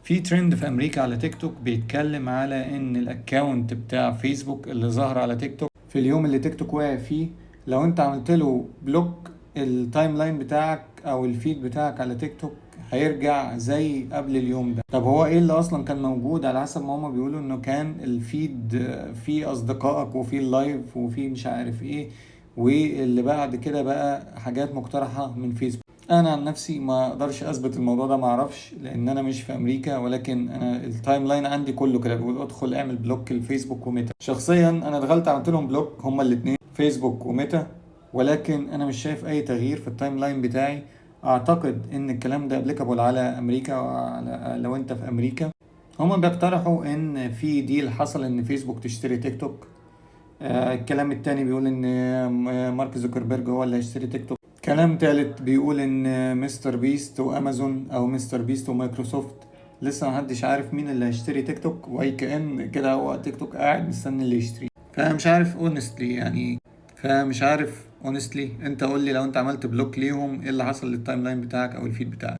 في ترند في امريكا على تيك توك بيتكلم على ان الاكونت بتاع فيسبوك اللي ظهر على تيك توك في اليوم اللي تيك توك واقع فيه، لو انت عملت له بلوك التايم لاين بتاعك او الفيد بتاعك على تيك توك هيرجع زي قبل اليوم ده. طب هو ايه اللي اصلا كان موجود؟ على حسب ما هما بيقولوا انه كان الفيد فيه اصدقائك وفيه اللايف وفيه مش عارف ايه، واللي بعد كده بقى حاجات مقترحة من فيسبوك. انا عن نفسي ما اقدرش اثبت الموضوع ده، ما اعرفش لان انا مش في امريكا، ولكن انا التايم لاين عندي كله كده بيقول ادخل اعمل بلوك الفيسبوك وميتا. شخصيا انا دخلت عملت لهم بلوك هما الاثنين فيسبوك وميتا، ولكن انا مش شايف اي تغيير في التايم لاين بتاعي. اعتقد ان الكلام ده ابليكابل على امريكا، وعلى لو انت في امريكا. هما بيقترحوا ان في ديل حصل ان فيسبوك تشتري تيك توك. الكلام التاني بيقول ان مارك زوكربيرج هو اللي هيشتري تيك توك. كلام تالت بيقول ان مستر بيست وامازون او مستر بيست ومايكروسوفت. لسه محدش عارف مين اللي هيشتري تيك توك، واي كأن كده هو تيك توك قاعد مستني اللي يشتري. فمش عارف اونستلي يعني، انت قول لي لو انت عملت بلوك ليهم ايه اللي حصل للتايم لاين بتاعك او الفيد بتاعك.